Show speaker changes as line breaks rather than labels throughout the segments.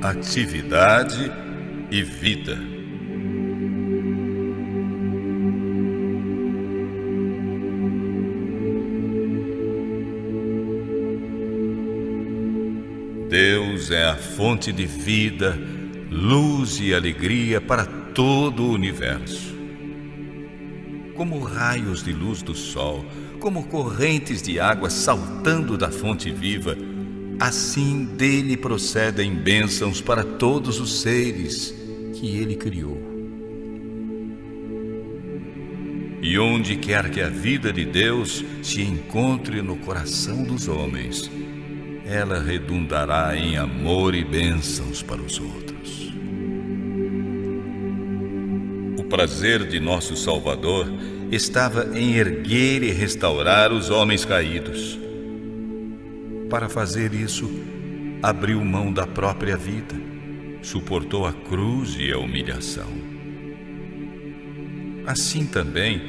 atividade e vida. Deus é a fonte de vida, luz e alegria para todo o universo. Como raios de luz do sol, como correntes de água saltando da fonte viva, assim dele procedem bênçãos para todos os seres que ele criou. E onde quer que a vida de Deus se encontre no coração dos homens, ela redundará em amor e bênçãos para os outros. O prazer de nosso Salvador estava em erguer e restaurar os homens caídos. Para fazer isso, abriu mão da própria vida, suportou a cruz e a humilhação. Assim também,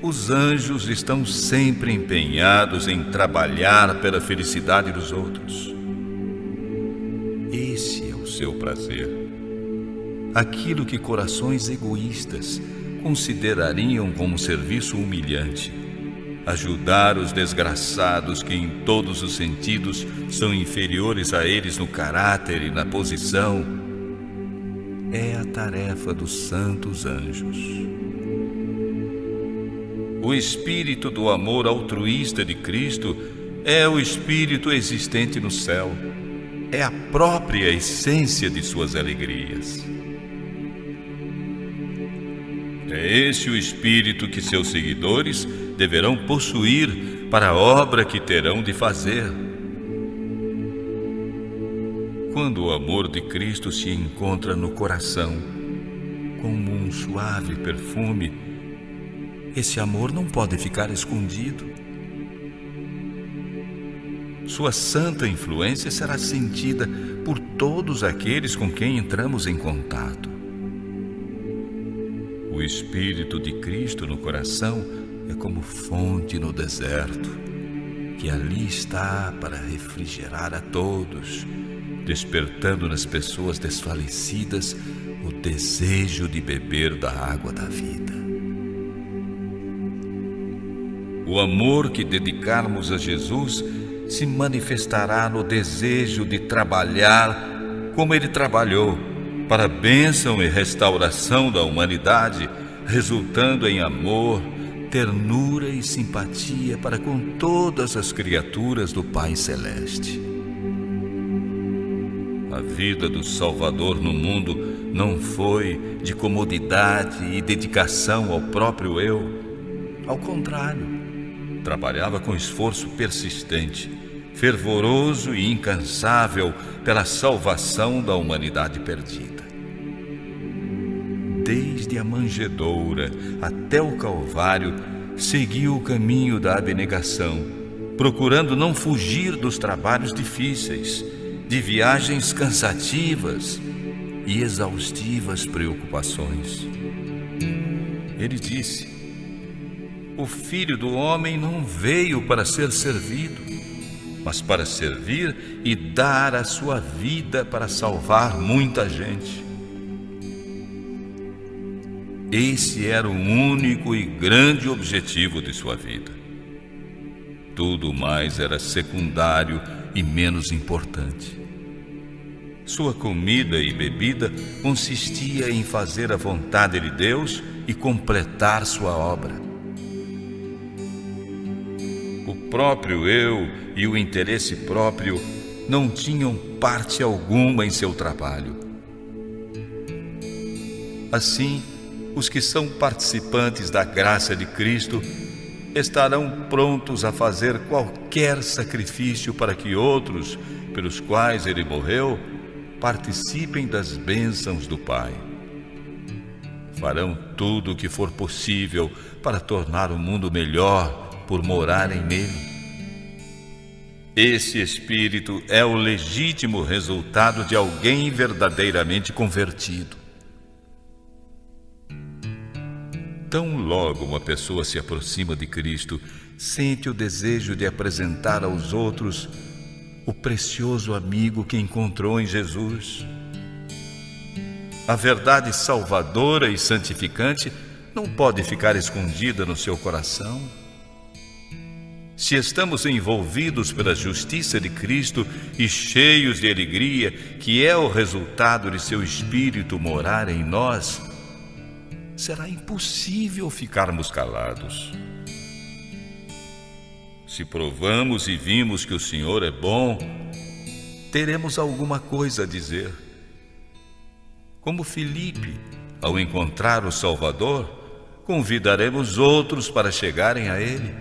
os anjos estão sempre empenhados em trabalhar pela felicidade dos outros. Esse é o seu prazer. Aquilo que corações egoístas considerariam como serviço humilhante, ajudar os desgraçados que em todos os sentidos são inferiores a eles no caráter e na posição, é a tarefa dos santos anjos. O espírito do amor altruísta de Cristo é o espírito existente no céu, é a própria essência de suas alegrias. É esse o espírito que seus seguidores deverão possuir para a obra que terão de fazer. Quando o amor de Cristo se encontra no coração, como um suave perfume, esse amor não pode ficar escondido. Sua santa influência será sentida por todos aqueles com quem entramos em contato. O Espírito de Cristo no coração é como fonte no deserto, que ali está para refrigerar a todos, despertando nas pessoas desfalecidas o desejo de beber da água da vida. O amor que dedicarmos a Jesus se manifestará no desejo de trabalhar como ele trabalhou, para a bênção e restauração da humanidade, resultando em amor, ternura e simpatia para com todas as criaturas do Pai Celeste. A vida do Salvador no mundo não foi de comodidade e dedicação ao próprio eu. Ao contrário, trabalhava com esforço persistente, fervoroso e incansável pela salvação da humanidade perdida. Desde a manjedoura até o Calvário, seguiu o caminho da abnegação, procurando não fugir dos trabalhos difíceis, de viagens cansativas e exaustivas preocupações. Ele disse: o Filho do Homem não veio para ser servido, mas para servir e dar a sua vida para salvar muita gente. Esse era o único e grande objetivo de sua vida. Tudo mais era secundário e menos importante. Sua comida e bebida consistia em fazer a vontade de Deus e completar sua obra. O próprio eu e o interesse próprio não tinham parte alguma em seu trabalho. Assim, os que são participantes da graça de Cristo estarão prontos a fazer qualquer sacrifício para que outros, pelos quais ele morreu, participem das bênçãos do Pai. Farão tudo o que for possível para tornar o mundo melhor por morarem nele. Esse espírito é o legítimo resultado de alguém verdadeiramente convertido. Tão logo uma pessoa se aproxima de Cristo, sente o desejo de apresentar aos outros o precioso amigo que encontrou em Jesus. A verdade salvadora e santificante não pode ficar escondida no seu coração. Se estamos envolvidos pela justiça de Cristo e cheios de alegria, que é o resultado de seu Espírito morar em nós, será impossível ficarmos calados. Se provamos e vimos que o Senhor é bom, teremos alguma coisa a dizer. Como Filipe, ao encontrar o Salvador, convidaremos outros para chegarem a Ele.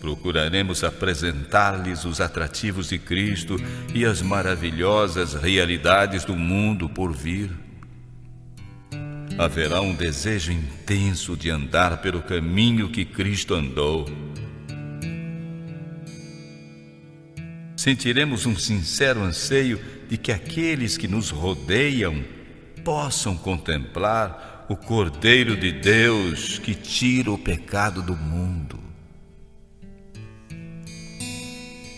Procuraremos apresentar-lhes os atrativos de Cristo e as maravilhosas realidades do mundo por vir. Haverá um desejo intenso de andar pelo caminho que Cristo andou. Sentiremos um sincero anseio de que aqueles que nos rodeiam possam contemplar o Cordeiro de Deus que tira o pecado do mundo.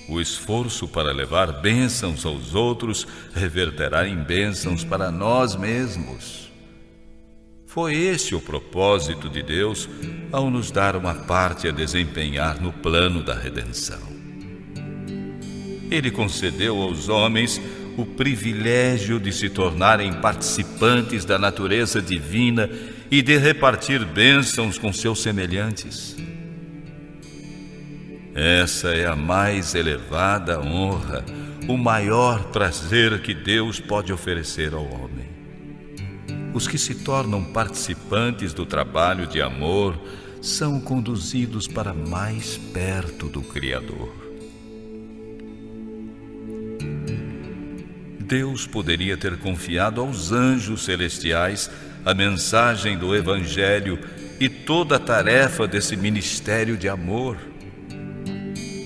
O esforço para levar bênçãos aos outros reverterá em bênçãos para nós mesmos. Foi esse o propósito de Deus ao nos dar uma parte a desempenhar no plano da redenção. Ele concedeu aos homens o privilégio de se tornarem participantes da natureza divina e de repartir bênçãos com seus semelhantes. Essa é a mais elevada honra, o maior prazer que Deus pode oferecer ao homem. Os que se tornam participantes do trabalho de amor são conduzidos para mais perto do Criador. Deus poderia ter confiado aos anjos celestiais a mensagem do Evangelho e toda a tarefa desse ministério de amor.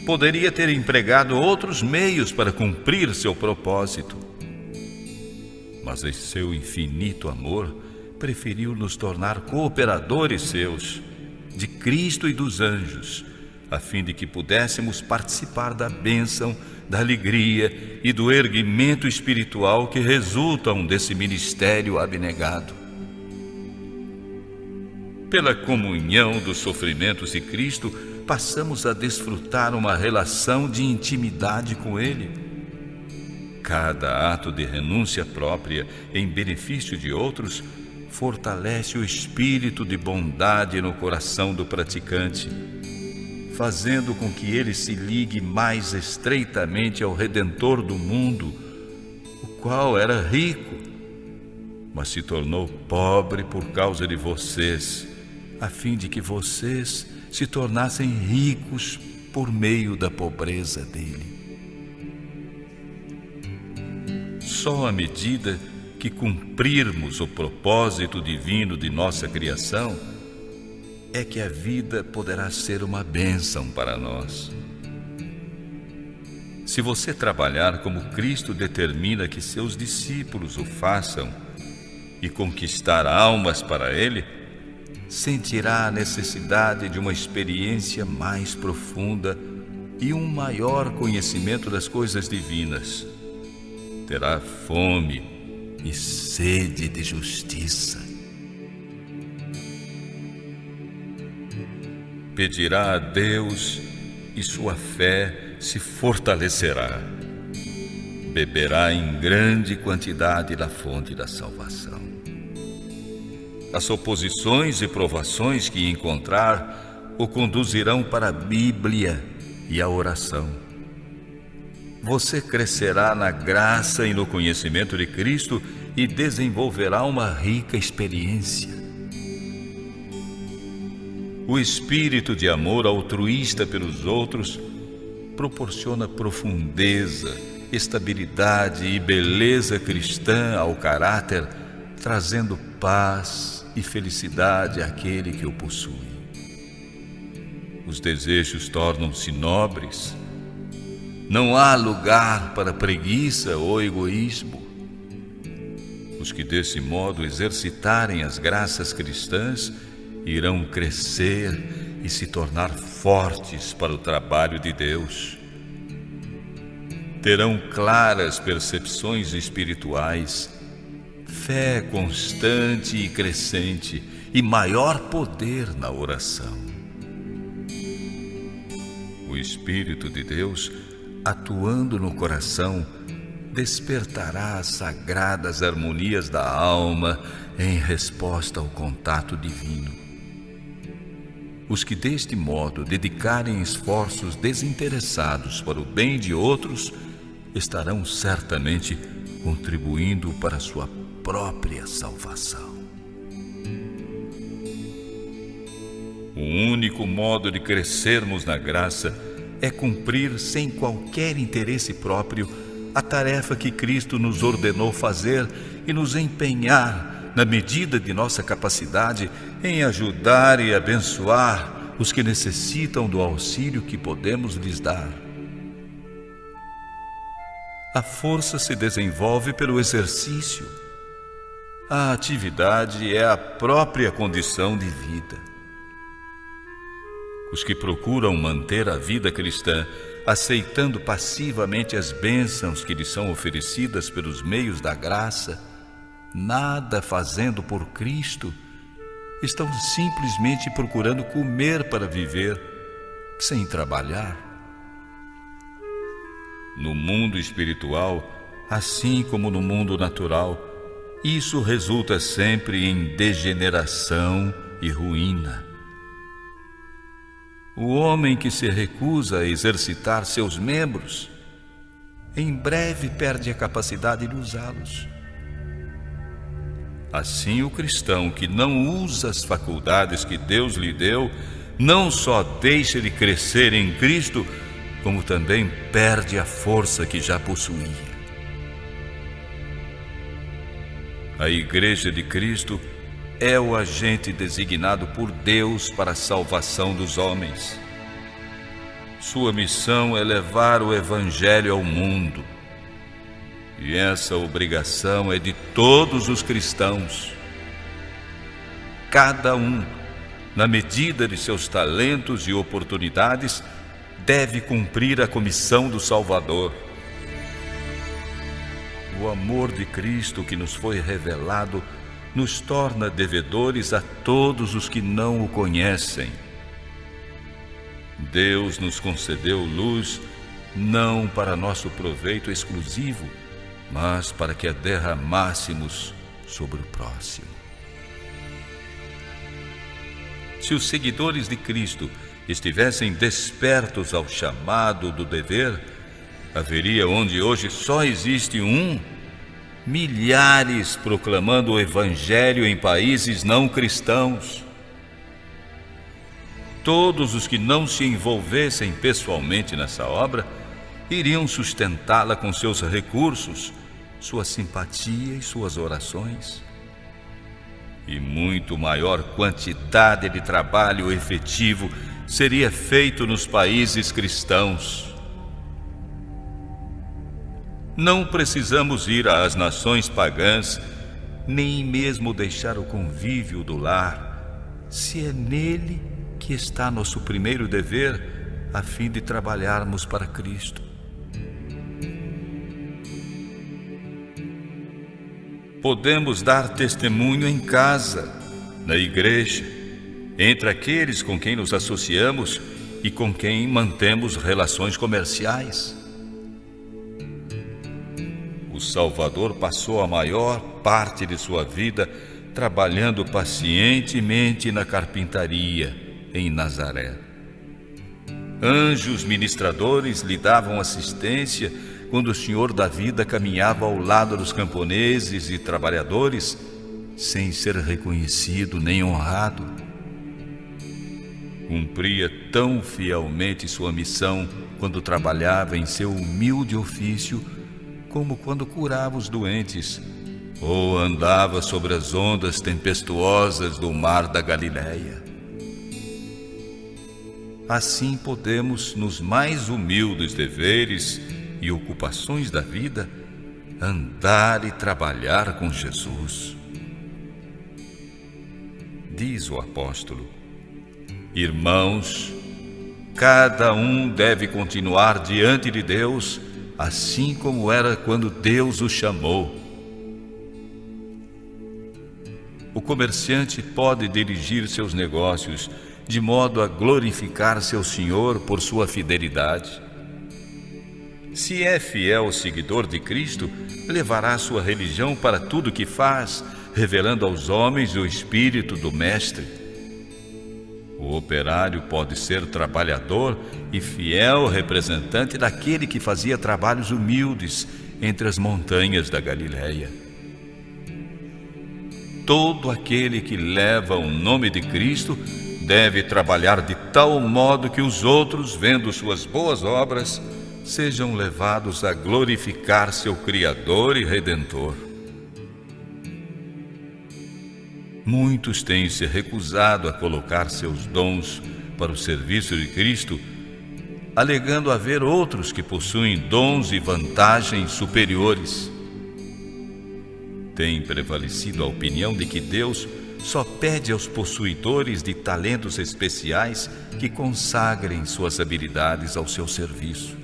Poderia ter empregado outros meios para cumprir seu propósito. Mas em seu infinito amor, preferiu nos tornar cooperadores seus, de Cristo e dos anjos, a fim de que pudéssemos participar da bênção, da alegria e do erguimento espiritual que resultam desse ministério abnegado. Pela comunhão dos sofrimentos de Cristo, passamos a desfrutar uma relação de intimidade com Ele. Cada ato de renúncia própria em benefício de outros fortalece o espírito de bondade no coração do praticante, fazendo com que ele se ligue mais estreitamente ao Redentor do mundo, o qual era rico, mas se tornou pobre por causa de vocês, a fim de que vocês se tornassem ricos por meio da pobreza dele. Só à medida que cumprirmos o propósito divino de nossa criação, é que a vida poderá ser uma bênção para nós. Se você trabalhar como Cristo determina que seus discípulos o façam e conquistar almas para Ele, sentirá a necessidade de uma experiência mais profunda e um maior conhecimento das coisas divinas. Terá fome e sede de justiça. Pedirá a Deus e sua fé se fortalecerá. Beberá em grande quantidade da fonte da salvação. As oposições e provações que encontrar o conduzirão para a Bíblia e a oração. Você crescerá na graça e no conhecimento de Cristo e desenvolverá uma rica experiência. O espírito de amor altruísta pelos outros proporciona profundeza, estabilidade e beleza cristã ao caráter, trazendo paz e felicidade àquele que o possui. Os desejos tornam-se nobres. Não há lugar para preguiça ou egoísmo. Os que desse modo exercitarem as graças cristãs irão crescer e se tornar fortes para o trabalho de Deus. Terão claras percepções espirituais, fé constante e crescente e maior poder na oração. O Espírito de Deus, atuando no coração, despertará as sagradas harmonias da alma em resposta ao contato divino. Os que deste modo dedicarem esforços desinteressados para o bem de outros estarão certamente contribuindo para a sua própria salvação. O único modo de crescermos na graça é cumprir sem qualquer interesse próprio a tarefa que Cristo nos ordenou fazer e nos empenhar, na medida de nossa capacidade, em ajudar e abençoar os que necessitam do auxílio que podemos lhes dar. A força se desenvolve pelo exercício. A atividade é a própria condição de vida. Os que procuram manter a vida cristã, aceitando passivamente as bênçãos que lhes são oferecidas pelos meios da graça, nada fazendo por Cristo, estão simplesmente procurando comer para viver, sem trabalhar. No mundo espiritual, assim como no mundo natural, isso resulta sempre em degeneração e ruína. O homem que se recusa a exercitar seus membros, em breve perde a capacidade de usá-los. Assim, o cristão que não usa as faculdades que Deus lhe deu, não só deixa de crescer em Cristo, como também perde a força que já possuía. A Igreja de Cristo é o agente designado por Deus para a salvação dos homens. Sua missão é levar o Evangelho ao mundo. E essa obrigação é de todos os cristãos. Cada um, na medida de seus talentos e oportunidades, deve cumprir a comissão do Salvador. O amor de Cristo que nos foi revelado nos torna devedores a todos os que não o conhecem. Deus nos concedeu luz não para nosso proveito exclusivo, mas para que a derramássemos sobre o próximo. Se os seguidores de Cristo estivessem despertos ao chamado do dever, haveria onde hoje só existe milhares proclamando o Evangelho em países não cristãos. Todos os que não se envolvessem pessoalmente nessa obra iriam sustentá-la com seus recursos, sua simpatia e suas orações. E muito maior quantidade de trabalho efetivo seria feito nos países cristãos. Não precisamos ir às nações pagãs, nem mesmo deixar o convívio do lar, se é nele que está nosso primeiro dever, a fim de trabalharmos para Cristo. Podemos dar testemunho em casa, na igreja, entre aqueles com quem nos associamos e com quem mantemos relações comerciais. O Salvador passou a maior parte de sua vida trabalhando pacientemente na carpintaria em Nazaré. Anjos ministradores lhe davam assistência quando o Senhor da vida caminhava ao lado dos camponeses e trabalhadores, sem ser reconhecido nem honrado. Cumpria tão fielmente sua missão quando trabalhava em seu humilde ofício, como quando curava os doentes ou andava sobre as ondas tempestuosas do mar da Galileia. Assim podemos, nos mais humildes deveres e ocupações da vida, andar e trabalhar com Jesus. Diz o apóstolo: irmãos, cada um deve continuar diante de Deus assim como era quando Deus o chamou. o comerciante pode dirigir seus negócios de modo a glorificar seu Senhor por sua fidelidade. Se é fiel seguidor de Cristo, levará sua religião para tudo que faz, revelando aos homens o espírito do Mestre. O operário pode ser trabalhador e fiel representante daquele que fazia trabalhos humildes entre as montanhas da Galileia. Todo aquele que leva o nome de Cristo deve trabalhar de tal modo que os outros, vendo suas boas obras, sejam levados a glorificar seu Criador e Redentor. Muitos têm se recusado a colocar seus dons para o serviço de Cristo, alegando haver outros que possuem dons e vantagens superiores. Tem prevalecido a opinião de que Deus só pede aos possuidores de talentos especiais que consagrem suas habilidades ao seu serviço.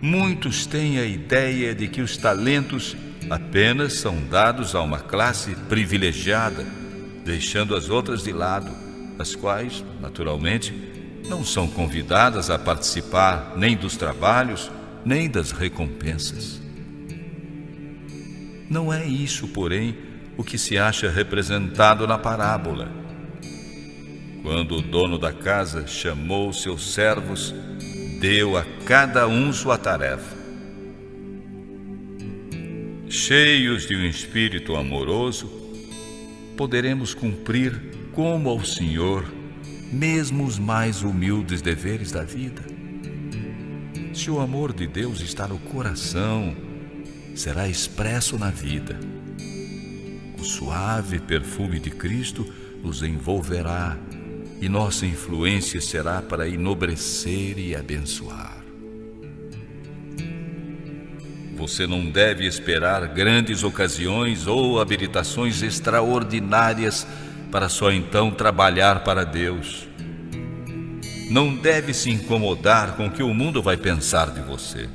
Muitos têm a ideia de que os talentos apenas são dados a uma classe privilegiada, deixando as outras de lado, as quais, naturalmente, não são convidadas a participar nem dos trabalhos, nem das recompensas. Não é isso, porém, o que se acha representado na parábola. Quando o dono da casa chamou seus servos, deu a cada um sua tarefa. Cheios de um espírito amoroso, poderemos cumprir como ao Senhor, mesmo os mais humildes deveres da vida. Se o amor de Deus está no coração, será expresso na vida. O suave perfume de Cristo nos envolverá e nossa influência será para enobrecer e abençoar. Você não deve esperar grandes ocasiões ou habilitações extraordinárias para só então trabalhar para Deus. Não deve se incomodar com o que o mundo vai pensar de você.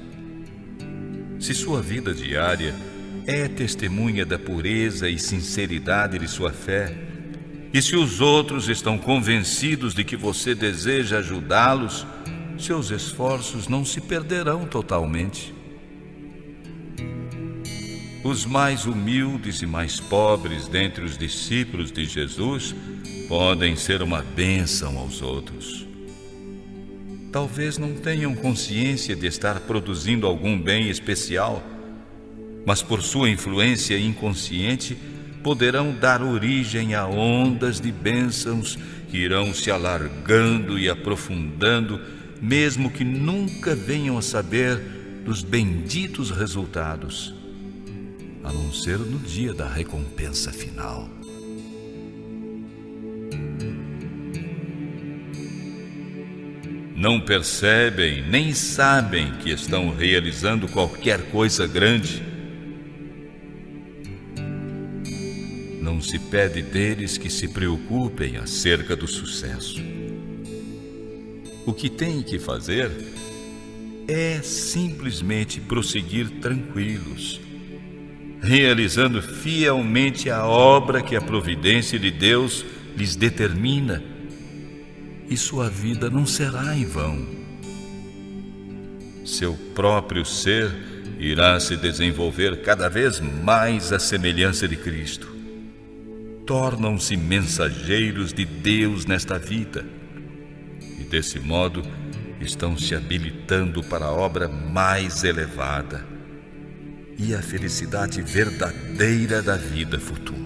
Se sua vida diária é testemunha da pureza e sinceridade de sua fé, e se os outros estão convencidos de que você deseja ajudá-los, seus esforços não se perderão totalmente. Os mais humildes e mais pobres dentre os discípulos de Jesus podem ser uma bênção aos outros. Talvez não tenham consciência de estar produzindo algum bem especial, mas por sua influência inconsciente poderão dar origem a ondas de bênçãos que irão se alargando e aprofundando, mesmo que nunca venham a saber dos benditos resultados, a não ser no dia da recompensa final. Não percebem nem sabem que estão realizando qualquer coisa grande. Não se pede deles que se preocupem acerca do sucesso. O que têm que fazer é simplesmente prosseguir tranquilos, realizando fielmente a obra que a providência de Deus lhes determina, e sua vida não será em vão. Seu próprio ser irá se desenvolver cada vez mais à semelhança de Cristo. Tornam-se mensageiros de Deus nesta vida e, desse modo, estão se habilitando para a obra mais elevada e a felicidade verdadeira da vida futura.